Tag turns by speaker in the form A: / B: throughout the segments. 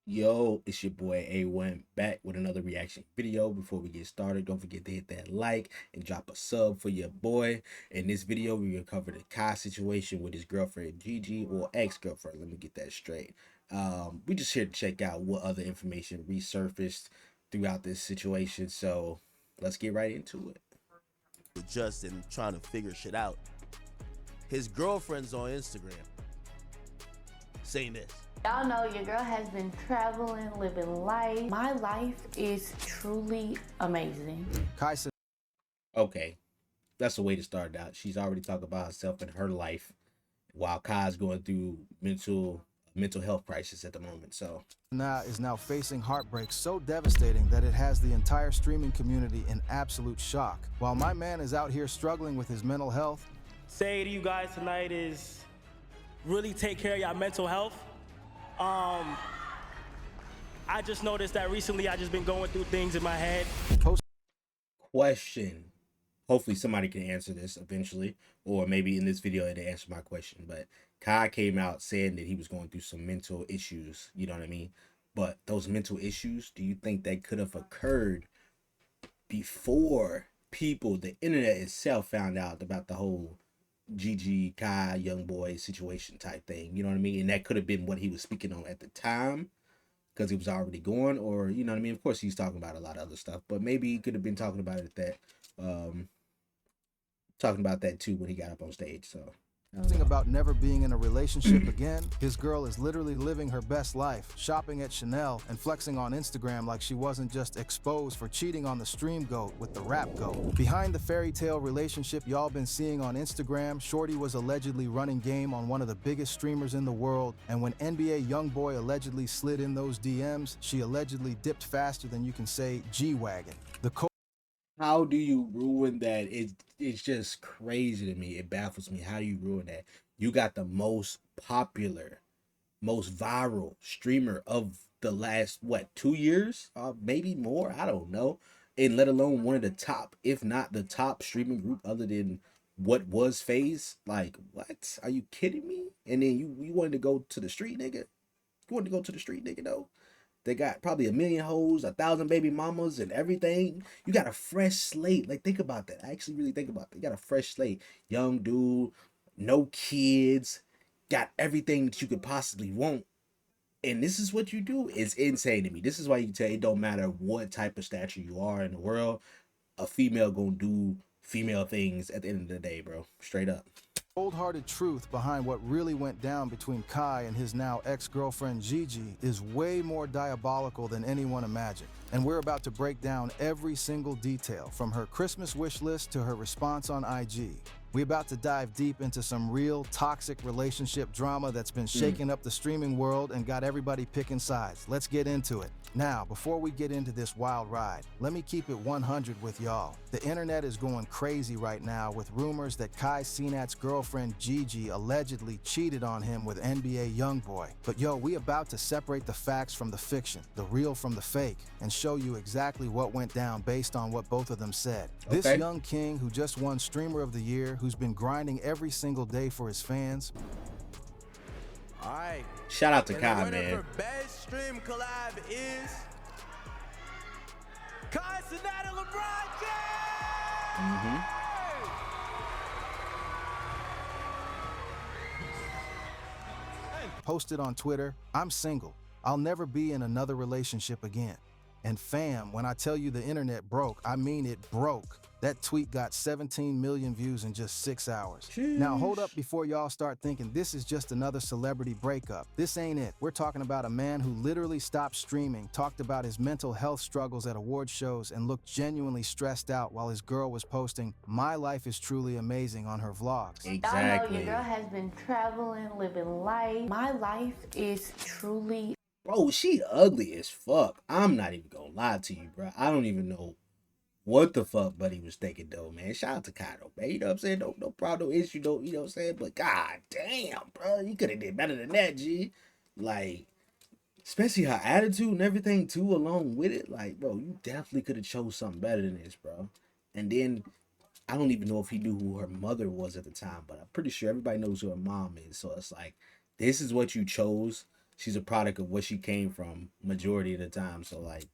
A: Yo, it's your boy A1 back with another reaction video. Before we get started, don't forget to hit that like and drop a sub for your boy. In this video, we're gonna cover the Kai situation with his girlfriend Gigi, or ex-girlfriend. Let me get that straight. We just here to check out what other information resurfaced throughout this situation. So let's get right into it.
B: Just and trying to figure shit out. His girlfriend's on Instagram saying this.
C: Y'all know your girl has been traveling, living life. My life is truly amazing.
D: Kai Cenat.
A: Okay, that's a way to start out. She's already talked about herself and her life while Kai's going through mental health crisis at the moment. So
D: Is now facing heartbreak so devastating that it has the entire streaming community in absolute shock. While my man is out here struggling with his mental health,
E: say to you guys tonight is really take care of your mental health. I just noticed that recently I just been going through things in my head.
A: question. Hopefully somebody can answer this eventually, or maybe in this video they answer my question. But Kai came out saying that he was going through some mental issues, you know what I mean? But those mental issues, do you think they could have occurred before the internet itself found out about the whole Gigi, Kai, young boy situation type thing, you know what I mean? And that could have been what he was speaking on at the time because he was already going, or, you know what I mean? Of course, he's talking about a lot of other stuff, but maybe he could have been talking about it talking about that too when he got up on stage. So
D: about never being in a relationship again, his girl is literally living her best life, shopping at Chanel and flexing on Instagram like she wasn't just exposed for cheating on the stream goat with the rap goat. Behind the fairy tale relationship y'all been seeing on Instagram, Shorty was allegedly running game on one of the biggest streamers in the world, and when NBA YoungBoy allegedly slid in those DMs, she allegedly dipped faster than you can say G-Wagon.
A: how do you ruin that? It's just crazy to me. It baffles me. How do you ruin that? You got the most popular, most viral streamer of the last, what, 2 years? Maybe more, I don't know. And let alone one of the top, if not the top streaming group other than what was FaZe. Like, what? Are you kidding me? And then you wanted to go to the street, nigga? You wanted to go to the street, nigga, though? They got probably 1,000,000 hoes, 1,000 baby mamas, and everything. You got a fresh slate. Like, think about that. I actually really think about that. You got a fresh slate. Young dude, no kids, got everything that you could possibly want. And this is what you do. It's insane to me. This is why you tell it don't matter what type of stature you are in the world. A female gonna do female things at the end of the day, bro. Straight up.
D: Cold-hearted truth behind what really went down between Kai and his now ex-girlfriend Gigi is way more diabolical than anyone imagined. And we're about to break down every single detail, from her Christmas wish list to her response on IG. We're about to dive deep into some real toxic relationship drama that's been shaking up the streaming world and got everybody picking sides. Let's get into it. Now, before we get into this wild ride, let me keep it 100 with y'all. The internet is going crazy right now with rumors that Kai Cenat's girlfriend Gigi allegedly cheated on him with NBA YoungBoy. But yo, we about to separate the facts from the fiction, the real from the fake, and show you exactly what went down based on what both of them said.
A: Okay.
D: This young king who just won Streamer of the Year, who's been grinding every single day for his fans.
B: All right.
A: Shout out to
B: And
A: Kai,
B: the winner
A: man.
B: for best stream collab is Kai Cenat and LeBron James.
D: Posted on Twitter, "I'm single. I'll never be in another relationship again." And fam, when I tell you the internet broke, I mean it broke. That tweet got 17 million views in just 6 hours. Now hold up before y'all start thinking this is just another celebrity breakup. This ain't it. We're talking about a man who literally stopped streaming, talked about his mental health struggles at award shows, and looked genuinely stressed out while his girl was posting "My life is truly amazing" on her vlogs.
C: Y'all know
A: Exactly.
C: your girl has been traveling, living life. My life is truly
A: Bro, she ugly as fuck. I'm not even gonna lie to you, bro. I don't even know what the fuck Buddy was thinking, though, man. Shout out to Kyle, man. You know what I'm saying? No problem, no issue, no, you know what I'm saying? But god damn, bro, you could have did better than that, G. Like, especially her attitude and everything too, along with it. Like, bro, you definitely could have chose something better than this, bro. And then I don't even know if he knew who her mother was at the time, but I'm pretty sure everybody knows who her mom is. So it's like, this is what you chose she's a product of what she came from majority of the time. So like,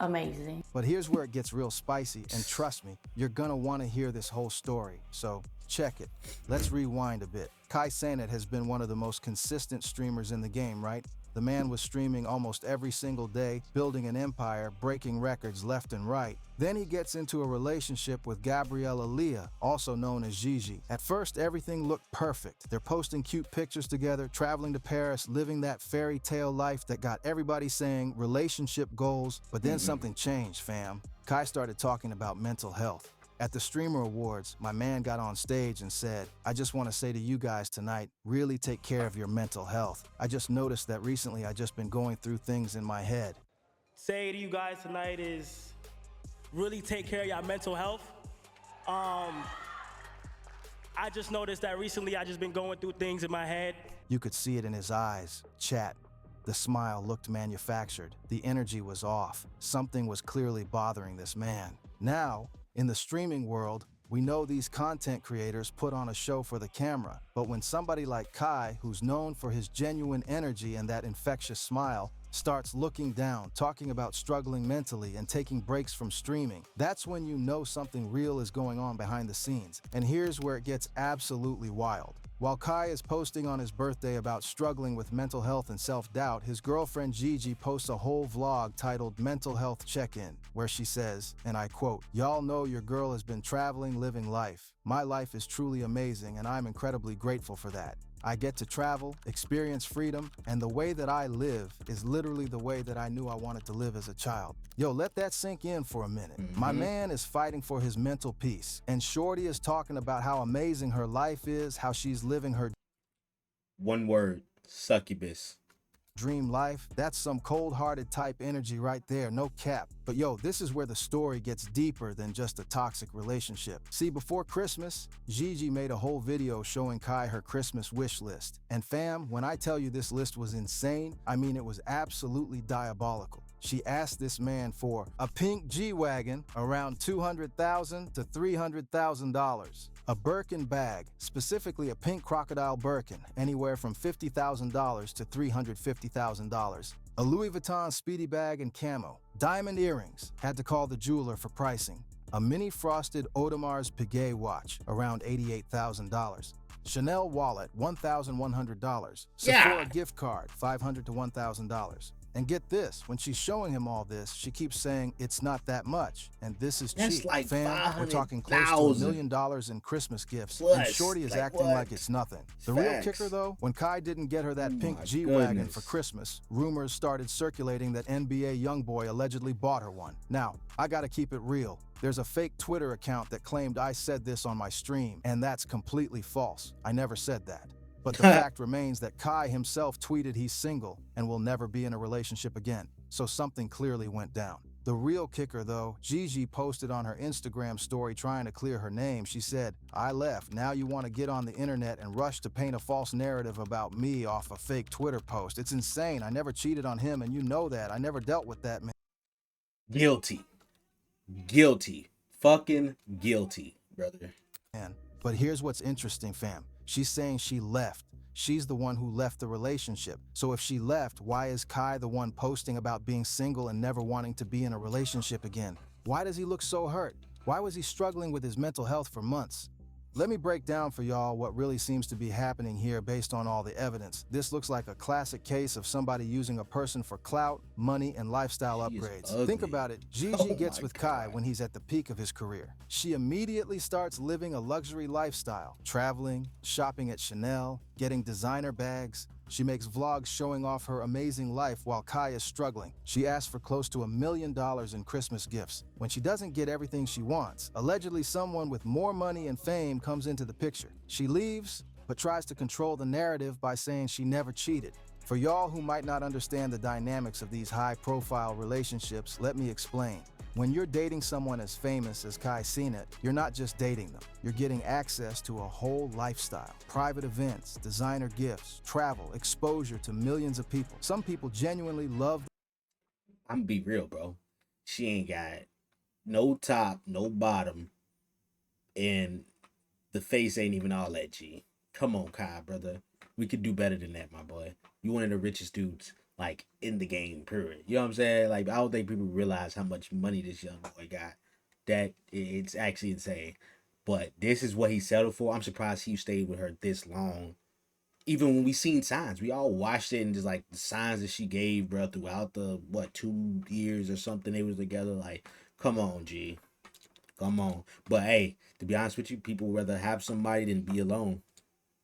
C: Amazing.
D: But here's where it gets real spicy, and trust me, you're gonna wanna hear this whole story. So check it. Let's rewind a bit. Kai Cenat has been one of the most consistent streamers in the game, right? The man was streaming almost every single day, building an empire, breaking records left and right. Then he gets into a relationship with Gabriella Leah, also known as Gigi. At first, everything looked perfect. They're posting cute pictures together, traveling to Paris, living that fairy tale life that got everybody saying relationship goals. But then something changed, fam. Kai started talking about mental health. At the Streamer Awards, my man got on stage and said, I just want to say to you guys tonight, really take care of your mental health. I just noticed that recently I just been going through things in my head.
E: Say to you guys tonight is really take care of your mental health. I just noticed that recently I just been going through things in my head.
D: You could see it in his eyes. Chat. The smile looked manufactured. The energy was off. Something was clearly bothering this man. Now, in the streaming world, we know these content creators put on a show for the camera, but when somebody like Kai, who's known for his genuine energy and that infectious smile, starts looking down, talking about struggling mentally and taking breaks from streaming, that's when you know something real is going on behind the scenes. And here's where it gets absolutely wild. While Kai is posting on his birthday about struggling with mental health and self-doubt, his girlfriend Gigi posts a whole vlog titled Mental Health Check-In, where she says, and I quote, "Y'all know your girl has been traveling, living life. My life is truly amazing and I'm incredibly grateful for that. I get to travel, experience freedom, and the way that I live is literally the way that I knew I wanted to live as a child." Yo, let that sink in for a minute. My man is fighting for his mental peace, and Shorty is talking about how amazing her life is, how she's living her
A: one word, succubus.
D: dream life. That's some cold-hearted type energy right there, no cap. But yo, this is where the story gets deeper than just a toxic relationship. See, before Christmas, Gigi made a whole video showing Kai her Christmas wish list. And fam, when I tell you this list was insane, I mean it was absolutely diabolical. She asked this man for a pink G-Wagon, around $200,000 to $300,000. A Birkin bag, specifically a pink crocodile Birkin, anywhere from $50,000 to $350,000. A Louis Vuitton Speedy bag and camo. Diamond earrings, had to call the jeweler for pricing. A mini frosted Audemars Piguet watch, around $88,000. Chanel wallet, $1,100. Sephora gift card, $500 to $1,000. And get this, when she's showing him all this, she keeps saying it's not that much, and this is
A: That's
D: cheap.
A: like
D: Fam, we're talking close to $1 million in Christmas gifts,
A: Plus,
D: and Shorty is
A: like
D: acting
A: what?
D: like it's nothing. The real
A: Facts.
D: kicker though, when Kai didn't get her that pink
A: my
D: G-Wagon
A: goodness.
D: for Christmas, rumors started circulating that NBA YoungBoy allegedly bought her one. Now, I gotta keep it real. There's a fake Twitter account that claimed I said this on my stream, and that's completely false. I never said that. But the fact remains that Kai himself tweeted he's single and will never be in a relationship again. So something clearly went down. The real kicker though, Gigi posted on her Instagram story trying to clear her name. She said, "I left, now you want to get on the internet and rush to paint a false narrative about me off a fake Twitter post. It's insane, I never cheated on him and you know that, I never dealt with that man."
A: Guilty. Guilty. Fucking guilty, brother.
D: But here's what's interesting, fam. She's saying she left. She's the one who left the relationship. So if she left, why is Kai the one posting about being single and never wanting to be in a relationship again? Why does he look so hurt? Why was he struggling with his mental health for months? Let me break down for y'all what really seems to be happening here based on all the evidence. This looks like a classic case of somebody using a person for clout, money, and lifestyle
A: She is
D: upgrades.
A: ugly.
D: Think about it. Gigi
A: Oh
D: gets
A: my
D: with Kai
A: God.
D: when he's at the peak of his career. She immediately starts living a luxury lifestyle, traveling, shopping at Chanel, getting designer bags. She makes vlogs showing off her amazing life while Kai is struggling. She asks for close to $1 million in Christmas gifts. When she doesn't get everything she wants, allegedly someone with more money and fame comes into the picture. She leaves, but tries to control the narrative by saying she never cheated. For y'all who might not understand the dynamics of these high-profile relationships, let me explain. When you're dating someone as famous as Kai Cenat, you're not just dating them. You're getting access to a whole lifestyle. Private events, designer gifts, travel, exposure to millions of people. Some people genuinely love.
A: I'm gonna be real, bro. She ain't got no top, no bottom, and the face ain't even all that G. Come on, Kai, brother. We could do better than that, my boy. You one of the richest dudes like in the game, period. You know what I'm saying? Like I don't think people realize how much money this young boy got. That it's actually insane. But this is what he settled for. I'm surprised he stayed with her this long. Even when we seen signs, we all watched it and just like the signs that she gave, bro, throughout the what 2 years or something they was together. Like, come on, G, come on. But hey, to be honest with you, people would rather have somebody than be alone.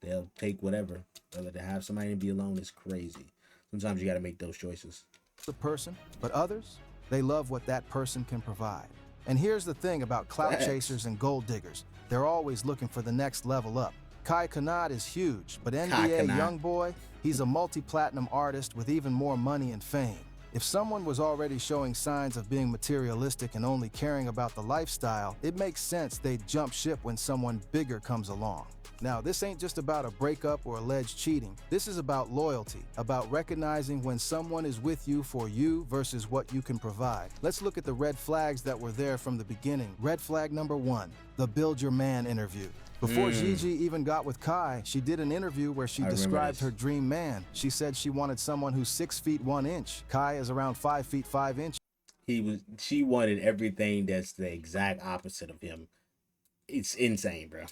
A: They'll take whatever. Whether to have somebody and be alone is crazy. Sometimes you got to make those choices.
D: The person, but others, they love what that person can provide. And here's the thing about clout
A: Facts.
D: chasers and gold diggers. They're always looking for the next level up. Kai Cenat is huge, but NBA
A: Cenat.
D: YoungBoy, he's a multi-platinum artist with even more money and fame. If someone was already showing signs of being materialistic and only caring about the lifestyle, it makes sense they'd jump ship when someone bigger comes along. Now, this ain't just about a breakup or alleged cheating. This is about loyalty, about recognizing when someone is with you for you versus what you can provide. Let's look at the red flags that were there from the beginning. Red flag number 1, the Build Your Man interview. Before Gigi even got with Kai, she did an interview where she described her dream man. She said she wanted someone who's 6 feet 1 inch. Kai is around 5 feet 5 inches.
A: She wanted everything that's the exact opposite of him. It's insane, bro.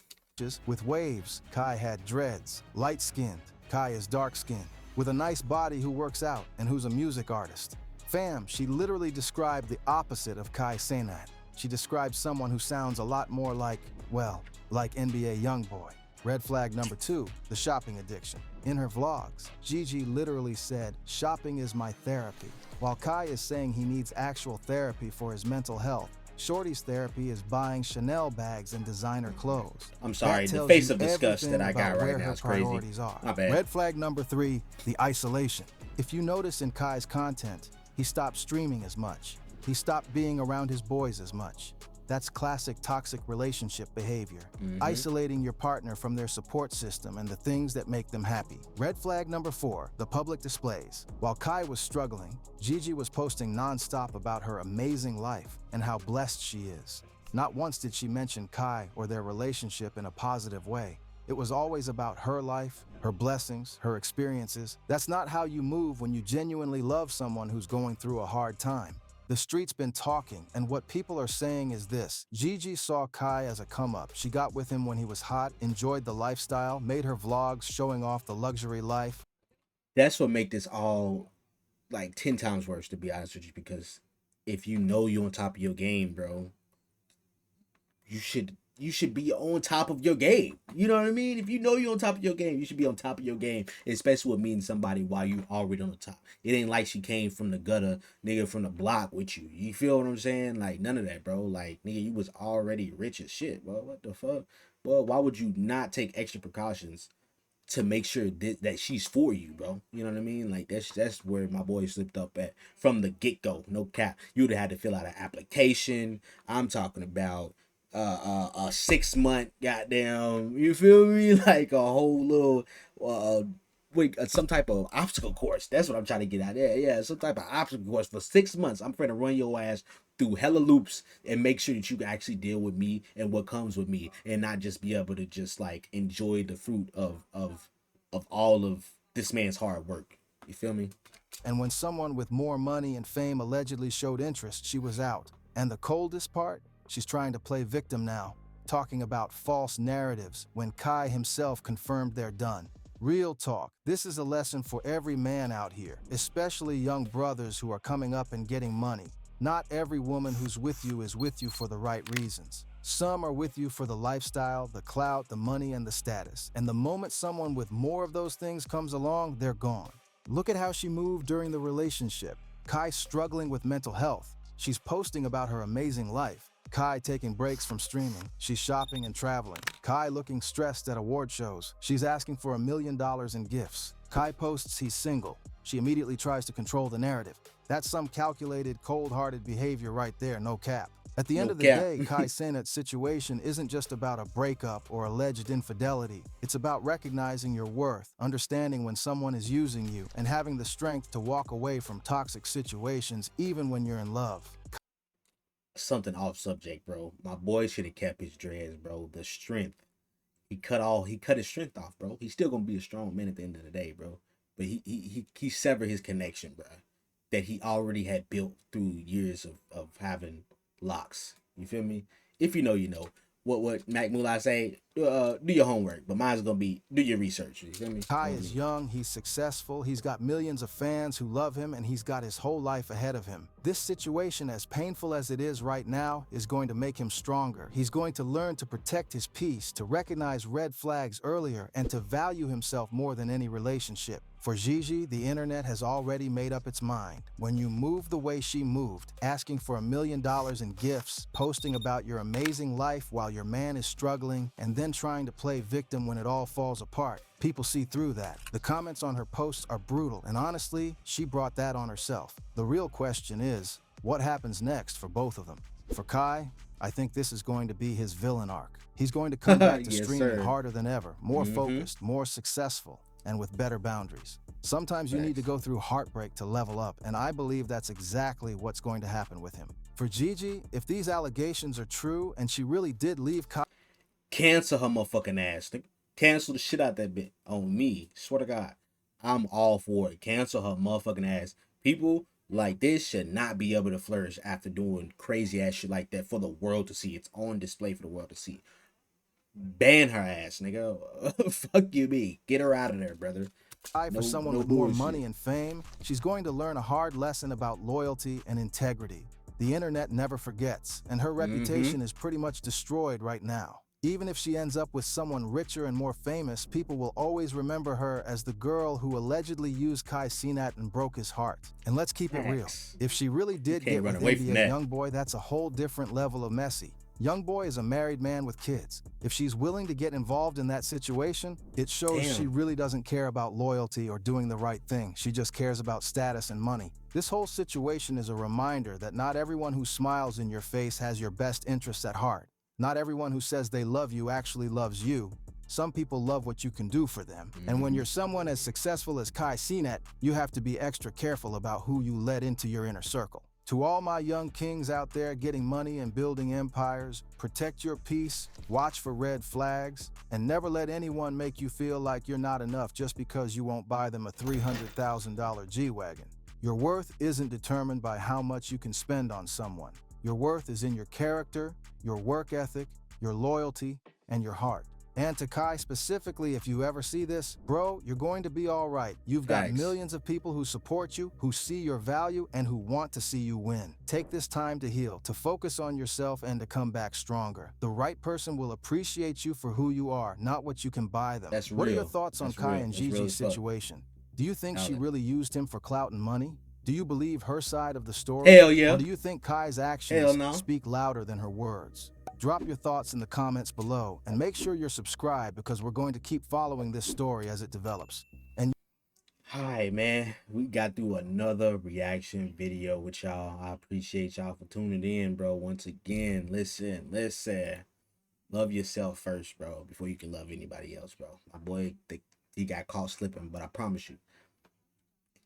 D: With waves. Kai had dreads. Light-skinned. Kai is dark-skinned. With a nice body who works out and who's a music artist. Fam, she literally described the opposite of Kai Cenat. She described someone who sounds a lot more like, well, like NBA YoungBoy. Red flag number 2, the shopping addiction. In her vlogs, Gigi literally said, "Shopping is my therapy." While Kai is saying he needs actual therapy for his mental health, Shorty's therapy is buying Chanel bags and designer clothes.
A: I'm sorry,
D: That
A: the
D: tells
A: face
D: you
A: of disgust that I
D: everything
A: got
D: about
A: right
D: where
A: now
D: her
A: is crazy.
D: priorities are.
A: My bad.
D: Red flag number 3, the isolation. If you notice in Kai's content, he stopped streaming as much. He stopped being around his boys as much. That's classic toxic relationship behavior. Isolating your partner from their support system and the things that make them happy. Red flag number 4, the public displays. While Kai was struggling, Gigi was posting non-stop about her amazing life and how blessed she is. Not once did she mention Kai or their relationship in a positive way. It was always about her life, her blessings, her experiences. That's not how you move when you genuinely love someone who's going through a hard time. The street's been talking, and what people are saying is this. Gigi saw Kai as a come-up. She got with him when he was hot, enjoyed the lifestyle, made her vlogs showing off the luxury life.
A: That's what make this all like 10 times worse, to be honest with you, because if you know you're on top of your game, bro, you should be on top of your game. You know what I mean? If you know you're on top of your game, you should be on top of your game, especially with meeting somebody while you already on the top. It ain't like she came from the gutter, nigga, from the block with you. You feel what I'm saying? Like, none of that, bro. Like, nigga, you was already rich as shit, bro. What the fuck? Well, why would you not take extra precautions to make sure that she's for you, bro? You know what I mean? Like, that's where my boy slipped up at from the get-go. No cap. You'd have had to fill out an application. I'm talking about a 6 month goddamn, you feel me, like a whole little some type of obstacle course. That's what I'm trying to get out there. Yeah, some type of obstacle course for 6 months. I'm finna run your ass through hella loops and make sure that you can actually deal with me and what comes with me, and not just be able to just like enjoy the fruit of all of this man's hard work. You feel me?
D: And when someone with more money and fame allegedly showed interest, she was out. And the coldest part? She's trying to play victim now, talking about false narratives when Kai himself confirmed they're done. Real talk, this is a lesson for every man out here, especially young brothers who are coming up and getting money. Not every woman who's with you is with you for the right reasons. Some are with you for the lifestyle, the clout, the money, and the status. And the moment someone with more of those things comes along, they're gone. Look at how she moved during the relationship. Kai struggling with mental health. She's posting about her amazing life. Kai taking breaks from streaming. She's shopping and traveling. Kai looking stressed at award shows. She's asking for $1 million in gifts. Kai posts he's single. She immediately tries to control the narrative. That's some calculated, cold-hearted behavior right there, no cap. At the end of the day, Kai Cenat's situation isn't just about a breakup or alleged infidelity. It's about recognizing your worth, understanding when someone is using you, and having the strength to walk away from toxic situations even when you're in love.
A: Something off subject, bro. My boy should have kept his dreads, bro. The strength he cut his strength off, bro. He's still gonna be a strong man at the end of the day, bro. But he severed his connection, bro, that he already had built through years of having locks. You feel me? If you know, you know. What Mac Mullah say, do your homework, but mine's gonna be do your research. You feel me?
D: Kai is young, he's successful, he's got millions of fans who love him, and he's got his whole life ahead of him. This situation, as painful as it is right now, is going to make him stronger. He's going to learn to protect his peace, to recognize red flags earlier, and to value himself more than any relationship. For Gigi, the internet has already made up its mind. When you move the way she moved, asking for $1 million in gifts, posting about your amazing life while your man is struggling, and then trying to play victim when it all falls apart, people see through that. The comments on her posts are brutal, and honestly, she brought that on herself. The real question is, what happens next for both of them? For Kai, I think this is going to be his villain arc. He's going to come back to
A: Yes,
D: streaming
A: sir.
D: harder than ever, more focused, more successful, and with better boundaries. Sometimes you need to go through heartbreak to level up, and I believe that's exactly what's going to happen with him. For Gigi, if these allegations are true and she really did leave Kai,
A: Cancel her motherfucking ass. Cancel the shit out that bitch on me. Swear to God, I'm all for it. Cancel her motherfucking ass. People like this should not be able to flourish after doing crazy ass shit like that for the world to see. It's on display for the world to see. Ban her ass, nigga. Fuck you, me. Get her out of there, brother.
D: for someone with more money and fame, she's going to learn a hard lesson about loyalty and integrity. The internet never forgets, and her reputation is pretty much destroyed right now. Even if she ends up with someone richer and more famous, people will always remember her as the girl who allegedly used Kai Cenat and broke his heart. And let's keep it real. If she really did get with NBA Youngboy, that's a whole different level of messy. Youngboy is a married man with kids. If she's willing to get involved in that situation, it shows she really doesn't care about loyalty or doing the right thing. She just cares about status and money. This whole situation is a reminder that not everyone who smiles in your face has your best interests at heart. Not everyone who says they love you actually loves you. Some people love what you can do for them. And when you're someone as successful as Kai Cenat, you have to be extra careful about who you let into your inner circle. To all my young kings out there getting money and building empires, protect your peace, watch for red flags, and never let anyone make you feel like you're not enough just because you won't buy them a $300,000 G-Wagon. Your worth isn't determined by how much you can spend on someone. Your worth is in your character, your work ethic, your loyalty, and your heart. And to Kai specifically, if you ever see this, bro, you're going to be all right. You've got millions of people who support you, who see your value, and who want to see you win. Take this time to heal, to focus on yourself, and to come back stronger. The right person will appreciate you for who you are, not what you can buy them.
A: That's
D: What are
A: real.
D: your thoughts on
A: That's
D: Kai
A: real.
D: and
A: That's real
D: Gigi's
A: as fuck.
D: situation? Do you think she really used him for clout and money? Do you believe her side of the story?
A: Hell yeah.
D: Or do you think Kai's actions speak louder than her words? Drop your thoughts in the comments below, and make sure you're subscribed because we're going to keep following this story as it develops. And
A: Hi, man. We got through another reaction video with y'all. I appreciate y'all for tuning in, bro. Once again, listen. Love yourself first, bro, before you can love anybody else, bro. My boy, he got caught slipping, but I promise you,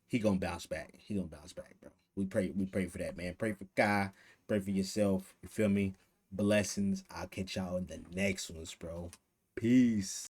A: he gonna bounce back. He gonna bounce back, bro. We pray for that, man. Pray for Kai. Pray for yourself. You feel me? Blessings. I'll catch y'all in the next ones, bro. Peace.